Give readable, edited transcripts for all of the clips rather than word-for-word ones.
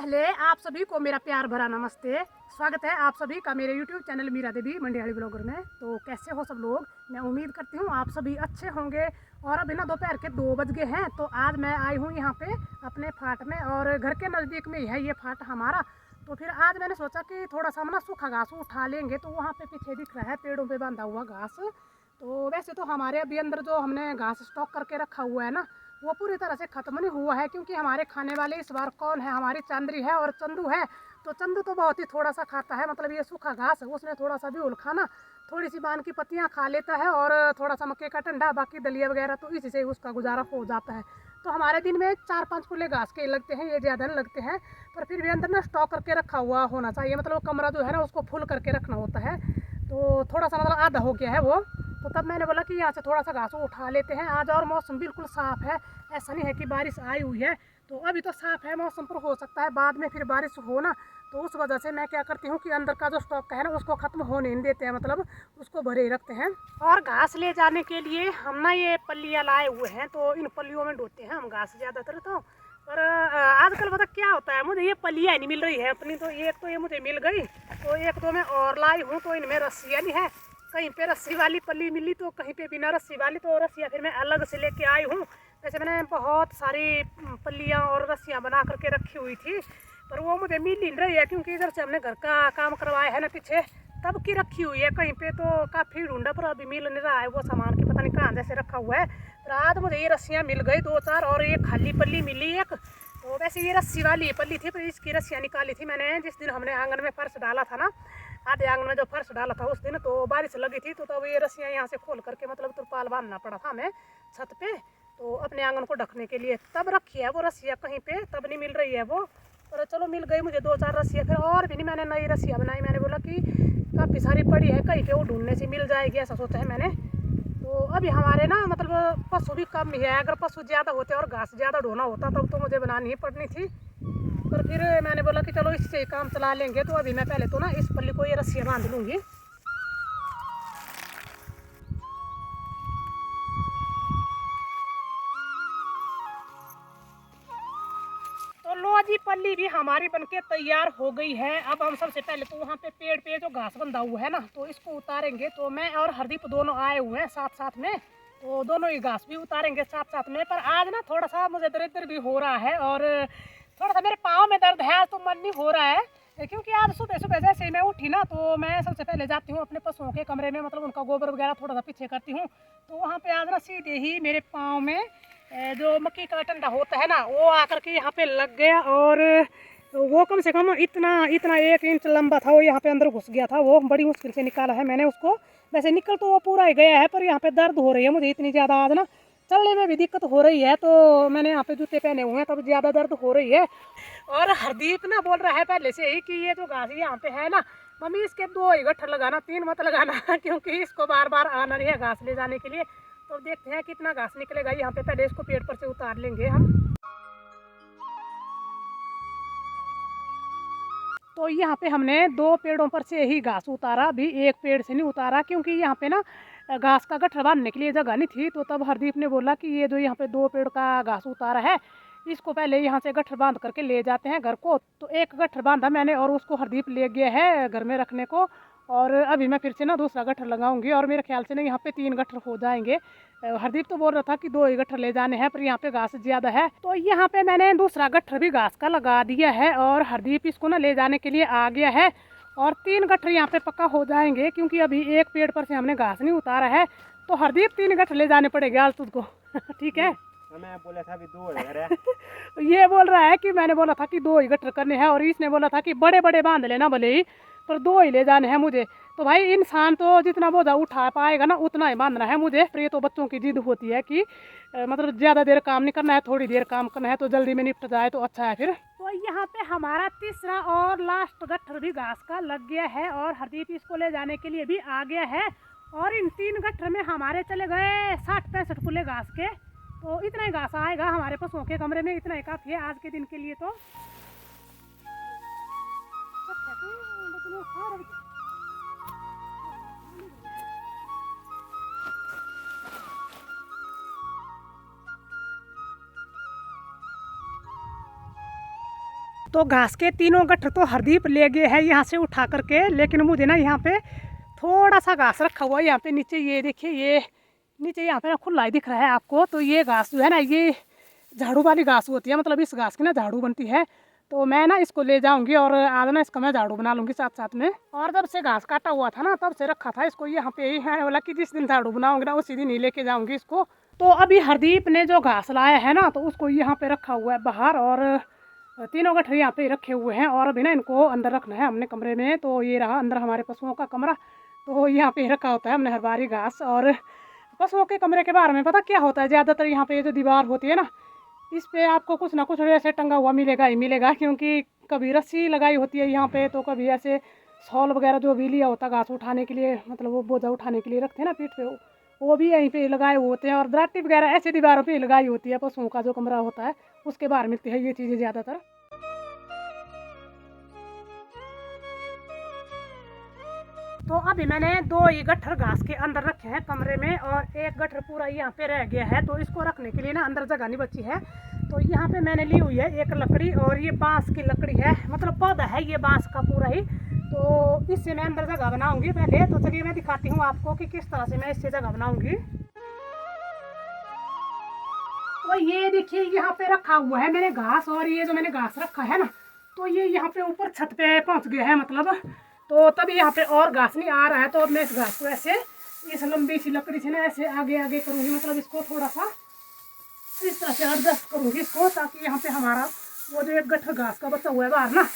पहले आप सभी को मेरा प्यार भरा नमस्ते। स्वागत है आप सभी का मेरे YouTube चैनल मीरा देवी मंडियाली ब्लॉगर में। तो कैसे हो सब लोग? मैं उम्मीद करती हूँ आप सभी अच्छे होंगे। और अभी ना दोपहर के 2 बज गए हैं। तो आज मैं आई हूँ यहाँ पे अपने फाट में, और घर के नज़दीक में ही है ये फाट हमारा। तो फिर आज मैंने सोचा कि थोड़ा सा ना सूखा घास उठा लेंगे। तो वहाँ पे पीछे दिख रहा है पेड़ों पे बांधा हुआ घास। तो वैसे तो हमारे अभी अंदर जो हमने घास स्टॉक करके रखा हुआ है ना, वो पूरी तरह से ख़त्म नहीं हुआ है, क्योंकि हमारे खाने वाले इस बार कौन है? हमारी चांदरी है और चंदू है। तो चंदू तो बहुत ही थोड़ा सा खाता है, मतलब ये सूखा घास उसने थोड़ा सा भी उल खाना, थोड़ी सी बांध की पत्तियाँ खा लेता है और थोड़ा सा मक्के का टंडा, बाकी दलिया वगैरह तो इसी से उसका गुजारा हो जाता है। तो हमारे दिन में 4-5 कुल्ले घास के लगते हैं, ये ज़्यादा नहीं लगते हैं। पर फिर भी अंदर ना स्टॉक करके रखा हुआ होना चाहिए, मतलब कमरा जो है ना उसको फुल करके रखना होता है। तो थोड़ा सा मतलब आधा हो गया है वो। तो तब मैंने बोला कि यहाँ से थोड़ा सा घास उठा लेते हैं आज। और मौसम बिल्कुल साफ़ है, ऐसा नहीं है कि बारिश आई हुई है। तो अभी तो साफ़ है मौसम, पर हो सकता है बाद में फिर बारिश हो ना। तो उस वजह से मैं क्या करती हूँ कि अंदर का जो स्टॉक है ना उसको ख़त्म होने नहीं देते हैं, मतलब उसको भरे ही रखते हैं। और घास ले जाने के लिए हम ना ये पल्लियाँ लाए हुए हैं, तो इन पल्लियों में ढोते हैं हम घास ज़्यादातर। तो पर आजकल पता क्या होता है, मुझे ये पल्लियाँ नहीं मिल रही है अपनी। तो एक तो ये मुझे मिल गई, तो एक दो मैं और लाई हूँ। तो इनमें रस्सियाँ नहीं है, कहीं पे रस्सी वाली पल्ली मिली तो कहीं पे बिना रस्सी वाली। तो रस्सियाँ फिर मैं अलग से लेके आई हूँ। वैसे मैंने बहुत सारी पल्लियाँ और रस्सियाँ बना करके रखी हुई थी, पर वो मुझे मिल नहीं रही है, क्योंकि इधर से हमने घर का काम करवाया है ना पीछे, तब की रखी हुई है। कहीं पे तो काफ़ी ढूंढा पर अभी मिल नहीं रहा है वो सामान की, पता नहीं कहाँ जैसे रखा हुआ है। पर आज मुझे ये रस्सियाँ मिल गई 2-4, और ये खाली पल्ली मिली एक। तो वैसे ये रस्सी वाली पल्ली थी, पर इसकी रस्सियाँ निकाली थी मैंने जिस दिन हमने आंगन में फर्श डाला था ना, आधे आंगन में जो फर्श डाला था उस दिन। तो बारिश लगी थी, तो तब ये रस्सियाँ यहाँ से खोल करके मतलब तिरपाल बांधना पड़ा था हमें छत पे, तो अपने आंगन को ढकने के लिए तब रखी है वो रस्सियाँ कहीं पे, तब नहीं मिल रही है वो। पर चलो मिल गई मुझे 2-4 रस्सियाँ। फिर और भी नहीं मैंने नई रस्सियाँ बनाई, मैंने बोला कि काफ़ी सारी पड़ी है कहीं पे, वो ढूंढने से मिल जाएगी ऐसा सोचा है मैंने। तो अभी हमारे ना मतलब पशु भी कम ही है, अगर पशु ज़्यादा होते और घास ज़्यादा ढोना होता तब तो मुझे बनानी ही पड़नी थी। पर फिर मैंने बोला कि चलो इससे काम चला लेंगे। तो अभी मैं पहले तो ना इस पल्ली को ये रस्सियाँ बांध लूँगी। तो लो जी, पल्ली भी हमारी बनके तैयार हो गई है। अब हम सबसे पहले तो वहाँ पे पेड़ पे जो घास बंधा हुआ है ना, तो इसको उतारेंगे। तो मैं और हरदीप दोनों आए हुए हैं साथ साथ में, तो दोनों ही घास भी उतारेंगे साथ साथ में। पर आज ना थोड़ा सा मुझे दर्द भी हो रहा है, और थोड़ा सा मेरे पाँव में दर्द है। आज तो मन नहीं हो रहा है, क्योंकि आज सुबह सुबह जैसे ही मैं उठी ना, तो मैं सबसे पहले जाती हूँ अपने पशुओं के कमरे में, मतलब उनका गोबर वगैरह थोड़ा सा पीछे करती हूँ। तो वहाँ पे आज ना सीधे ही मेरे पाँव में जो मक्की का टंडा होता है ना, वो आकर के यहाँ पे लग गया। और वो कम से कम इतना इतना 1 इंच लंबा था, वो यहाँ पे अंदर घुस गया था। वो बड़ी मुश्किल से निकाला है मैंने उसको। वैसे निकल तो वो पूरा ही गया है, पर यहाँ पे दर्द हो रही है मुझे इतनी ज़्यादा। आज ना चलने में भी दिक्कत हो रही है, तो मैंने यहाँ पे जूते पहने हुए हैं, तब ज़्यादा दर्द हो रही है। और हरदीप ना बोल रहा है पहले से ही कि ये जो घास यहाँ पे है ना, मम्मी इसके 2 ही गट्ठर लगाना, 3 मत लगाना क्योंकि इसको बार बार आना नहीं है घास ले जाने के लिए। तो देखते हैं कितना घास निकलेगा यहाँ पे। पहले इसको पेड़ पर से उतार लेंगे हम। तो यहाँ पे हमने 2 पेड़ों पर से ही घास उतारा, अभी एक पेड़ से नहीं उतारा, क्योंकि यहाँ पे ना घास का गट्ठर बांधने के लिए जगह नहीं थी। तो तब हरदीप ने बोला कि ये जो यहाँ पे 2 पेड़ का घास उतारा है, इसको पहले यहाँ से गट्ठर बांध करके ले जाते हैं घर को। तो एक गट्ठर बांधा मैंने, और उसको हरदीप ले गया है घर में रखने को। और अभी मैं फिर से ना दूसरा गट्ठर लगाऊंगी, और मेरे ख्याल से ना यहाँ पे 3 गट्ठर हो जाएंगे। हरदीप तो बोल रहा था कि 2 ही गट्ठर ले जाने हैं, पर यहाँ पे घास ज़्यादा है। तो यहाँ पे मैंने दूसरा गट्ठर भी घास का लगा दिया है, और हरदीप इसको ना ले जाने के लिए आ गया है। और 3 गट्ठर यहाँ पे पक्का हो जाएंगे, क्योंकि अभी एक पेड़ पर से हमने घास नहीं उतारा है। तो हरदीप 3 गट्ठर ले जाने पड़ेंगे आज तुझको ठीक है? मैं बोला था अभी 2 है ये बोल रहा है कि मैंने बोला था कि 2 ही गट्ठर करने हैं, और इसने बोला था कि बड़े बड़े बांध लेना भले ही, पर 2 ही ले जाने हैं मुझे। तो भाई इंसान तो जितना बोझा उठा पाएगा ना उतना ही बांधना है मुझे। पर ये तो बच्चों की जिद होती है कि मतलब ज़्यादा देर काम नहीं करना है, थोड़ी देर काम करना है, तो जल्दी में निपट जाए तो अच्छा है फिर। तो यहाँ पे हमारा तीसरा और लास्ट गट्ठर भी घास का लग गया है, और हरदीप इसको ले जाने के लिए भी आ गया है। और इन 3 गट्ठर में हमारे चले गए 60-65 कुल्ले घास के। तो इतना ही घास आएगा हमारे पशुओं के कमरे में, इतना ही काफ़ी है आज के दिन के लिए। तो तो घास के तीनों गट्ठर तो हरदीप ले गए हैं यहाँ से उठा करके, लेकिन मुझे ना यहाँ पे थोड़ा सा घास रखा हुआ है यहाँ पे नीचे। ये देखिए, ये नीचे यहाँ पे ना खुला ही दिख रहा है आपको। तो ये घास जो है ना, ये झाड़ू वाली घास होती है, मतलब इस घास की ना झाड़ू बनती है। तो मैं ना इसको ले जाऊंगी और आज ना इसका मैं झाड़ू बना लूँगी साथ साथ में। और जब से घास काटा हुआ था ना, तब से रखा था इसको यहाँ पे ही है, बोला कि जिस दिन झाड़ू बनाऊंगी ना उसी दिन ही लेके जाऊँगी इसको। तो अभी हरदीप ने जो घास लाया है ना, तो उसको यहाँ पे रखा हुआ है बाहर, और तीनों गठरी यहाँ पे रखे हुए हैं। और अभी ना इनको अंदर रखना है हमने कमरे में। तो ये रहा अंदर हमारे पशुओं का कमरा, तो यहाँ पे रखा होता है हमने हर बारी घास। और पशुओं के कमरे के बारे में पता क्या होता है, ज़्यादातर यहाँ पे ये जो दीवार होती है ना, इस पे आपको कुछ ना कुछ ऐसे टंगा हुआ मिलेगा ही मिलेगा, क्योंकि कभी रस्सी लगाई होती है यहाँ पे, तो कभी ऐसे शॉल वगैरह जो भी लिया होता घास उठाने के लिए, मतलब वो बोझा उठाने के लिए रखते हैं ना पीठ पे, वो भी यहीं पे लगाए हुए होते हैं। और दराटी वगैरह ऐसे दीवारों पे लगाई होती है, पशुओं का जो कमरा होता है उसके बाहर मिलती है ये चीज़ें ज़्यादातर। तो अभी मैंने 2 ही गट्ठर घास के अंदर रखे हैं कमरे में, और एक गट्ठर पूरा यहाँ पे रह गया है। तो इसको रखने के लिए ना अंदर जगह नहीं बची है। तो यहाँ पे मैंने ली हुई है एक लकड़ी, और ये बांस की लकड़ी है, मतलब पौधा है ये बांस का पूरा ही। तो इससे मैं अंदर जगह बनाऊंगी पहले। तो चलिए मैं दिखाती हूँ आपको कि किस तरह से मैं इससे जगह बनाऊंगी। तो ये देखिए यहाँ पे रखा हुआ है मैंने घास, और ये जो मैंने घास रखा है ना, तो ये यहाँ पे ऊपर छत पे पहुँच गया है मतलब। तो तभी यहाँ पे और घास नहीं आ रहा है। तो अब मैं इस घास को ऐसे इस लंबी सी लकड़ी से ना ऐसे आगे आगे करूँगी, मतलब इसको थोड़ा सा इस तरह से एडजस्ट करूँगी इसको, ताकि यहाँ पे हमारा वो जो एक गट्ठर घास का बचा हुआ है बाहर ना,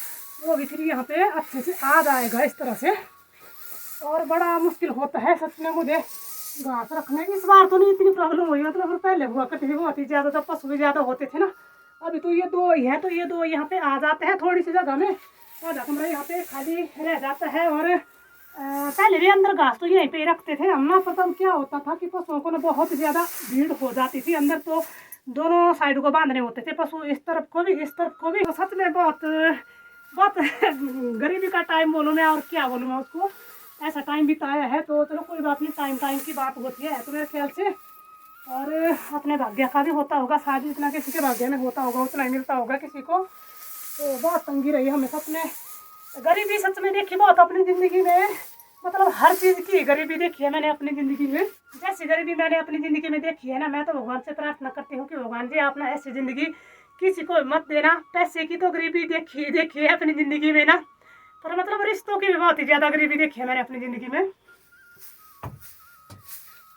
वो भी फिर यहाँ पे अच्छे से आ जाएगा इस तरह से। और बड़ा मुश्किल होता है सच में मुझे घास रखने। इस बार तो नहीं इतनी प्रॉब्लम हुई, मतलब पहले हुआ करती थी बहुत ही ज़्यादा, जब पशु भी ज़्यादा होते थे ना। अभी तो ये 2 ही हैं, तो ये 2 यहाँ पे आ जाते हैं थोड़ी सी जगह में, और कमरा यहाँ पे खाली रह जाता है। और पहले भी अंदर घास तो यहीं पे रखते थे हम ना, पर तब क्या होता था कि पशुओं को ना बहुत ज़्यादा भीड़ हो जाती थी अंदर, तो दोनों साइड को बांधने होते थे पशु, इस तरफ को भी इस तरफ को भी। तो सच में बहुत बहुत गरीबी का टाइम बोलूँ मैं, और क्या बोलूँ मैं उसको, ऐसा टाइम बिताया है। तो चलो कोई बात नहीं, टाइम की बात होती है तो मेरे ख्याल से। और अपने भाग्य का भी होता होगा, शायद इतना किसी के भाग्य में होता होगा उतना ही मिलता होगा किसी को। तो बहुत तंगी रही हमें सच में, गरीबी सच में देखी बहुत अपनी ज़िंदगी में, मतलब हर चीज़ की गरीबी देखी है मैंने अपनी ज़िंदगी में। जैसी गरीबी मैंने अपनी ज़िंदगी में देखी है ना, मैं तो भगवान से प्रार्थना करती हूँ कि भगवान जी आप ना ऐसी ज़िंदगी किसी को मत देना। पैसे की तो गरीबी देखी है अपनी ज़िंदगी में ना, पर मतलब रिश्तों की भी बहुत ही ज़्यादा गरीबी देखी है मैंने अपनी ज़िंदगी में।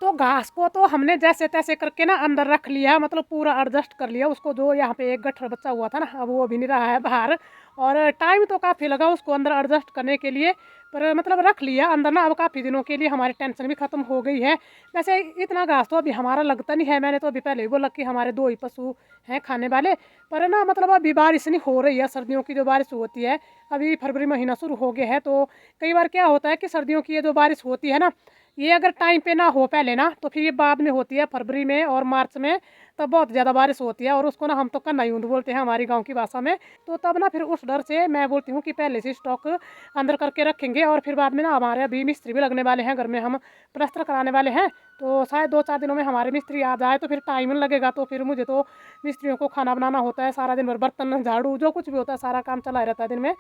तो घास को तो हमने जैसे तैसे करके ना अंदर रख लिया, मतलब पूरा एडजस्ट कर लिया उसको। जो यहाँ पे एक गट्ठर बचा हुआ था ना, अब वो भी नहीं रहा है बाहर, और टाइम तो काफ़ी लगा उसको अंदर एडजस्ट करने के लिए, पर मतलब रख लिया अंदर ना। अब काफ़ी दिनों के लिए हमारी टेंशन भी ख़त्म हो गई है। वैसे इतना घास तो अभी हमारा लगता नहीं है, मैंने तो अभी पहले ही बोला कि हमारे 2 ही पशु हैं खाने वाले। पर ना मतलब अभी बारिश नहीं हो रही है, सर्दियों की जो बारिश होती है, अभी फरवरी महीना शुरू हो गया है। तो कई बार क्या होता है कि सर्दियों की ये जो बारिश होती है ना, ये अगर टाइम पे ना हो पहले ना, तो फिर ये बाद में होती है फरवरी में और मार्च में, तब बहुत ज़्यादा बारिश होती है। और उसको ना हम तो कन्नायूंद बोलते हैं हमारी गांव की भाषा में। तो तब ना फिर उस डर से मैं बोलती हूँ कि पहले से स्टॉक अंदर करके रखेंगे। और फिर बाद में ना हमारे अभी मिस्त्री भी लगने वाले हैं घर में, हम प्लास्टर कराने वाले हैं। तो शायद 2-4 दिनों में हमारे मिस्त्री आ जाए, तो फिर टाइम लगेगा। तो फिर मुझे तो मिस्त्रियों को खाना बनाना होता है सारा दिन भर, बर्तन झाड़ू जो कुछ भी होता है सारा काम चला रहता है दिन में।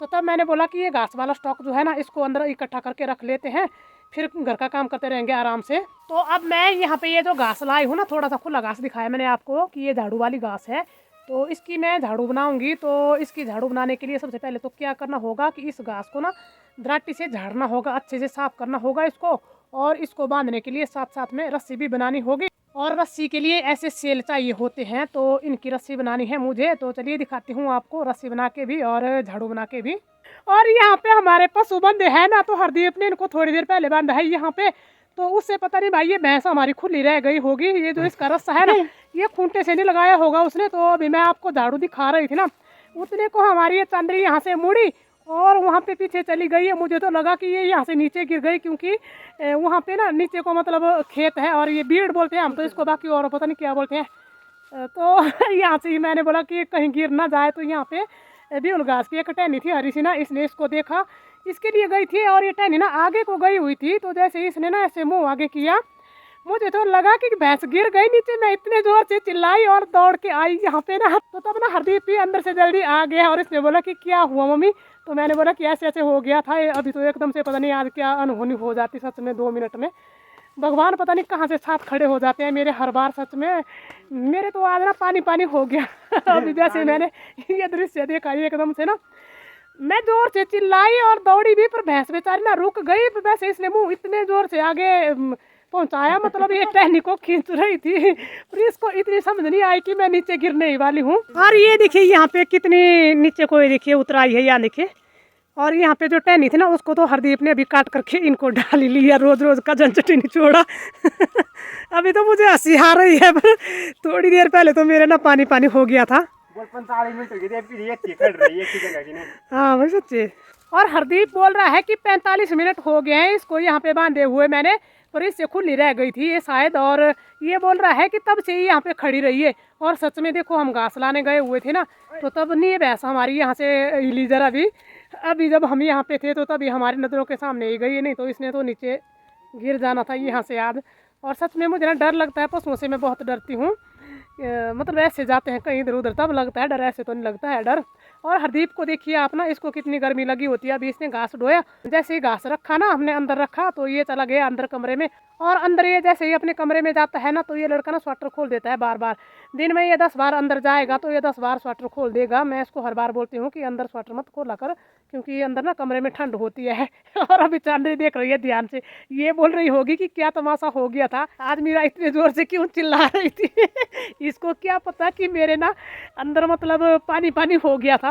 तो तब मैंने बोला कि ये घास वाला स्टॉक जो है ना, इसको अंदर इकट्ठा करके रख लेते हैं, फिर घर का काम करते रहेंगे आराम से। तो अब मैं यहाँ पे ये जो घास लाई हूँ ना, थोड़ा सा खुला घास दिखाया मैंने आपको कि ये झाड़ू वाली घास है। तो इसकी मैं झाड़ू बनाऊंगी। तो इसकी झाड़ू बनाने के लिए सबसे पहले तो क्या करना होगा कि इस घास को ना दराटी से झाड़ना होगा, अच्छे से साफ करना होगा इसको। और इसको बांधने के लिए साथ साथ में रस्सी भी बनानी होगी, और रस्सी के लिए ऐसे सेल चाहिए होते हैं, तो इनकी रस्सी बनानी है मुझे। तो चलिए दिखाती हूँ आपको रस्सी बना के भी और झाड़ू बना के भी। और यहाँ पे हमारे पशु बंधे हैं ना, तो हरदीप ने इनको थोड़ी देर पहले बांधा है यहाँ पे। तो उससे पता नहीं भाई ये भैंस हमारी खुली रह गई होगी, ये जो इसका रस्सा है ना, ये खूंटे से नहीं लगाया होगा उसने। तो अभी मैं आपको झाड़ू दिखा रही थी ना, उतने को हमारी ये चंद्री यहाँ से मुड़ी और वहाँ पे पीछे चली गई है। मुझे तो लगा कि ये यहाँ से नीचे गिर गई, क्योंकि वहाँ पे ना नीचे को मतलब खेत है, और ये बीड़ बोलते हैं हम तो इसको, बाकी और पता नहीं क्या बोलते हैं। तो यहाँ से ही मैंने बोला कि कहीं गिर ना जाए। तो यहाँ पे भी घास की एक टहनी थी हरी सी ना, इसने इसको देखा, इसके लिए गई थी, और ये टहनी ना आगे को गई हुई थी। तो जैसे इसने ना ऐसे मुँह आगे किया, मुझे तो लगा कि भैंस गिर गई नीचे। मैं इतने जोर से चिल्लाई और दौड़ के आई यहाँ पे ना, तो तब ना हरदीप भी अंदर से जल्दी आ गया और इसने बोला कि क्या हुआ मम्मी। तो मैंने बोला कि ऐसे ऐसे हो गया था, अभी तो एकदम से पता नहीं आज क्या अनहोनी हो जाती सच में 2 मिनट में। भगवान पता नहीं कहाँ से साथ खड़े हो जाते हैं मेरे हर बार सच में। मेरे तो आज ना पानी पानी हो गया अभी जैसे मैंने ये दृश्य देखा एकदम से ना, मैं जोर से चिल्लाई और दौड़ी भी, पर भैंस बेचारी ना रुक गई। वैसे इसने मुंह इतने जोर से आगे पहुंचाया, मतलब ये टहनी को खींच रही थी, पर इसको इतनी समझ नहीं आई कि मैं नीचे गिरने ही वाली हूँ। और ये देखिए यहाँ पे कितनी नीचे को देखिए उतराई है, यहाँ देखिए। और यहाँ पे जो टहनी थी ना उसको तो हरदीप ने अभी काट करके इनको डाल ही लिया, रोज रोज का झंझट नहीं छोड़ा अभी तो मुझे हंसी आ रही है, पर थोड़ी देर पहले तो मेरे ना पानी पानी हो गया था। 45 मिनट हो गए फिर ये खड़ रही है एक ही जगह की नहीं। हाँ भाई सच्चे। और हरदीप बोल रहा है कि 45 मिनट हो गए हैं इसको यहाँ पे बांधे हुए मैंने, पर इससे खुली रह गई थी ये शायद। और ये बोल रहा है कि तब से ही यहाँ पे खड़ी रही है। और सच में देखो हम घास लाने गए हुए थे ना, तो तब नहीं ये भैंस हमारी यहाँ से हिली जरा भी। अभी जब हम यहाँ पे थे तो तभी हमारी नज़रों के सामने ही गई, नहीं तो इसने तो नीचे गिर जाना था यहाँ से आज। और सच में मुझे ना डर लगता है पशुओं से, मैं बहुत डरती हूँ। मतलब ऐसे जाते हैं कहीं इधर उधर तब लगता है डर, ऐसे तो नहीं लगता है डर। और हरदीप को देखिए आप ना, इसको कितनी गर्मी लगी होती है। अभी इसने घास ढोया, जैसे ही घास रखा ना हमने अंदर रखा तो ये चला गया अंदर कमरे में। और अंदर ये जैसे ही अपने कमरे में जाता है ना, तो ये लड़का ना स्वेटर खोल देता है बार बार। दिन में ये 10 बार अंदर जाएगा तो ये 10 बार स्वेटर खोल देगा। मैं इसको हर बार बोलती हूँ कि अंदर स्वेटर मत खोला कर, क्योंकि ये अंदर ना कमरे में ठंड होती है और अभी चांदनी देख रही है ध्यान से, ये बोल रही होगी कि क्या तमाशा हो गया था आज, मीरा इतने जोर से क्यों चिल्ला रही थी इसको क्या पता कि मेरे ना अंदर मतलब पानी पानी हो गया था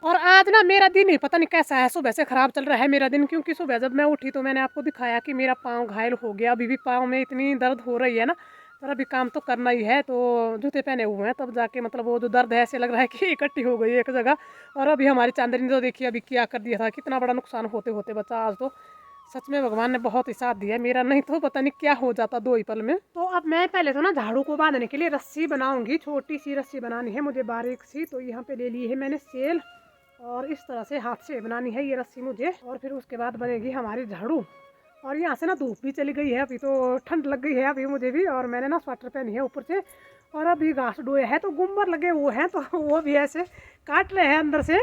और आज ना मेरा दिन ही पता नहीं कैसा है, सुबह से खराब चल रहा है मेरा दिन। क्योंकि सुबह जब मैं उठी तो मैंने आपको दिखाया कि मेरा पाँव घायल हो गया। अभी भी पाँव में इतनी दर्द हो रही है ना, पर अभी काम तो करना ही है, तो जूते पहने हुए हैं तब जाके मतलब वो जो दर्द है ऐसे लग रहा है कि इकट्ठी हो गई एक जगह। और अभी हमारी चांदनी तो देखिए अभी क्या कर दिया था, कितना बड़ा नुकसान होते होते बचा आज। तो सच में भगवान ने बहुत ही साथ दिया मेरा, नहीं तो पता नहीं क्या हो जाता 2 ही पल में। तो अब मैं पहले तो ना झाड़ू को बांधने के लिए रस्सी बनाऊंगी, छोटी सी रस्सी बनानी है मुझे बारीक सी। तो यहाँ पे ले ली है मैंने सेल, और इस तरह से हाथ से बनानी है ये रस्सी मुझे। और फिर उसके बाद बनेगी हमारी झाड़ू। और यहाँ से ना धूप भी चली गई है, अभी तो ठंड लग गई है अभी मुझे भी। और मैंने ना स्वेटर पहनी है ऊपर से, और अभी घास डोए हैं तो गुम्बर लगे हुए हैं, तो वो भी ऐसे काट रहे हैं अंदर से।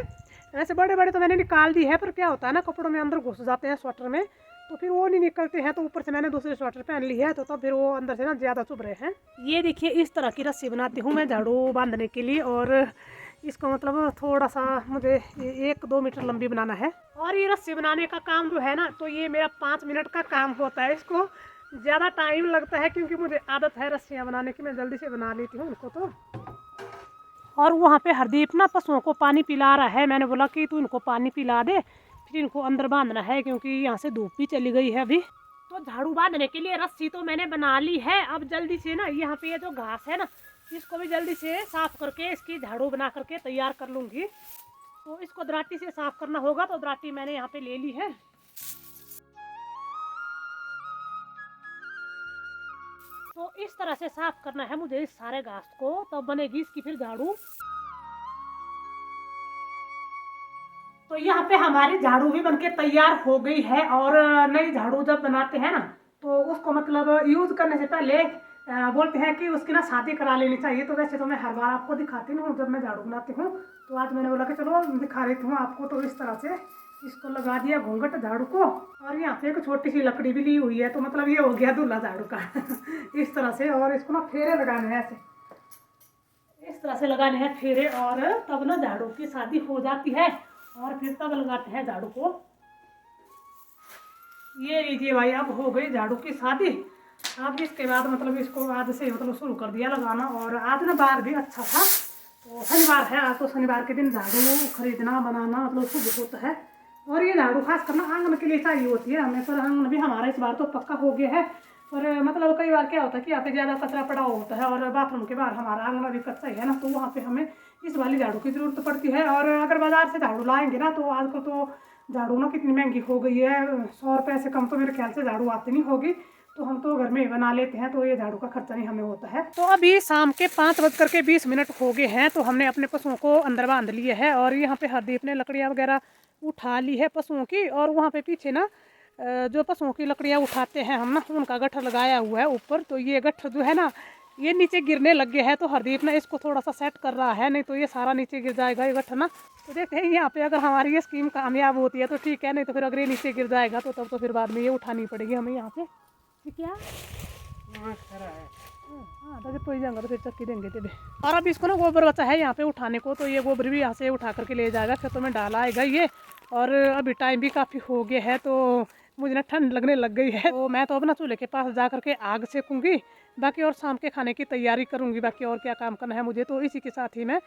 ऐसे बड़े बड़े तो मैंने निकाल दी है, पर क्या होता है ना कपड़ों में अंदर घुस जाते हैं स्वेटर में, तो फिर वो नहीं निकलते हैं। तो ऊपर से मैंने दूसरे स्वेटर पहन ली है, तो तब फिर वो अंदर से ना ज़्यादा चुभ रहे हैं। ये देखिए इस तरह की रस्सी बनाती हूँ मैं झाड़ू बांधने के लिए। और इसको मतलब थोड़ा सा मुझे 1-2 मीटर लंबी बनाना है। और ये रस्सी बनाने का काम जो है ना, तो ये मेरा 5 मिनट का काम होता है। इसको ज़्यादा टाइम लगता है क्योंकि मुझे आदत है रस्सियाँ बनाने की, मैं जल्दी से बना लेती हूँ उनको तो। और वहाँ पे हरदीप ना पशुओं को पानी पिला रहा है। मैंने बोला कि तू इनको पानी पिला दे, फिर इनको अंदर बांधना है क्योंकि यहाँ से धूप भी चली गई है अभी। तो झाड़ू बांधने के लिए रस्सी तो मैंने बना ली है। अब जल्दी से ना यहाँ पे ये जो घास है ना, इसको भी जल्दी से साफ करके इसकी झाड़ू बना करके तैयार कर लूँगी। तो इसको दराटी से साफ करना होगा, तो दराटी मैंने यहाँ पे ले ली है। तो इस तरह से साफ करना है मुझे इस सारे घास को, तब बनेगी इसकी फिर झाड़ू। तो यहाँ पे हमारी झाड़ू भी बनके तैयार हो गई है। और नई झाड़ू जब बनाते हैं ना, तो उसको मतलब यूज़ करने से पहले बोलते हैं कि उसकी ना शादी करा लेनी चाहिए। तो वैसे तो मैं हर बार आपको दिखाती हूँ जब मैं झाड़ू बनाती हूँ, तो आज मैंने बोला कि चलो दिखा रही हूँ आपको। तो इस तरह से इसको लगा दिया घूंघट झाड़ू को, और यहाँ पे एक छोटी सी लकड़ी भी ली हुई है, तो मतलब ये हो गया दूल्हा झाड़ू का इस तरह से। और इसको ना फेरे लगाने हैं ऐसे, इस तरह से लगाने हैं फेरे, और तब ना झाड़ू की शादी हो जाती है। और फिर तब लगाते हैं झाड़ू को। ये लीजिए भाई, अब हो गई झाड़ू की शादी। अब इसके बाद मतलब इसको आज से मतलब शुरू कर दिया लगाना। और आज ना बार भी अच्छा था, तो शनिवार है आज, तो शनिवार के दिन झाड़ू खरीदना बनाना मतलब शुभ होता है। और ये झाड़ू खास करना आंगन के लिए चाहिए होती है हमें, पर आंगन भी हमारा इस बार तो पक्का हो गया है। पर मतलब कई बार क्या होता है कि यहाँ पे ज़्यादा कचरा पड़ा होता है, और बाथरूम के बाहर हमारा आंगन भी कच्चा ही है ना, तो वहाँ पे हमें इस वाली झाड़ू की ज़रूरत पड़ती है। और अगर बाज़ार से झाड़ू लाएंगे ना, तो आजकल तो झाड़ू ना कितनी महंगी हो गई है, 100 रुपये से कम तो मेरे ख्याल से झाड़ू आती नहीं होगी। तो हम तो घर में ही बना लेते हैं, तो ये झाड़ू का खर्चा नहीं हमें होता है। तो अभी शाम के 5:20 हो गए हैं, तो हमने अपने पशुओं को अंदर बांध लिए है। और यहाँ पे हरदीप ने लकड़ियाँ वगैरह उठा ली है पशुओं की। और वहाँ पे पीछे ना जो पशुओं की लकड़ियाँ उठाते हैं हम ना, उनका गट्ठर लगाया हुआ है ऊपर। तो ये गट्ठर जो है ना, ये नीचे गिरने लग गया है। तो हरदीप ना इसको थोड़ा सा सेट कर रहा है, नहीं तो ये सारा नीचे गिर जाएगा ये गट्ठर ना। तो देखते हैं यहाँ पे अगर हमारी ये स्कीम कामयाब होती है तो ठीक है, नहीं तो फिर अगर ये नीचे गिर जाएगा तो तब तो फिर बाद में ये उठानी पड़ेगी हमें यहाँ पे। ठीक है, हाँ तो कोई जाएगा तो फिर चक्की देंगे तेरे। और अब इसको ना गोबर बचा है यहाँ पे उठाने को, तो ये गोबर भी यहाँ से उठा करके ले जाएगा, खेतों में डाला आएगा ये। और अभी टाइम भी काफ़ी हो गया है, तो मुझे ना ठंड लगने लग गई है। तो मैं तो अपना चूल्हे के पास जा करके आग सेकूंगी बाकी, और शाम के खाने की तैयारी करूंगी बाकी, और क्या काम करना है मुझे। तो इसी के साथ ही मैं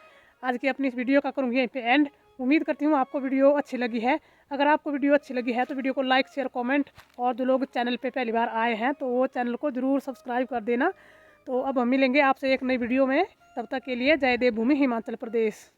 आज की अपनी इस वीडियो का करूंगी यहीं पे एंड। उम्मीद करती हूँ आपको वीडियो अच्छी लगी है। अगर आपको वीडियो अच्छी लगी है तो वीडियो को लाइक शेयर कमेंट, और जो लोग चैनल पे पहली बार आए हैं तो वो चैनल को ज़रूर सब्सक्राइब कर देना। तो अब हम मिलेंगे आपसे एक नई वीडियो में, तब तक के लिए जय देवभूमि हिमाचल प्रदेश।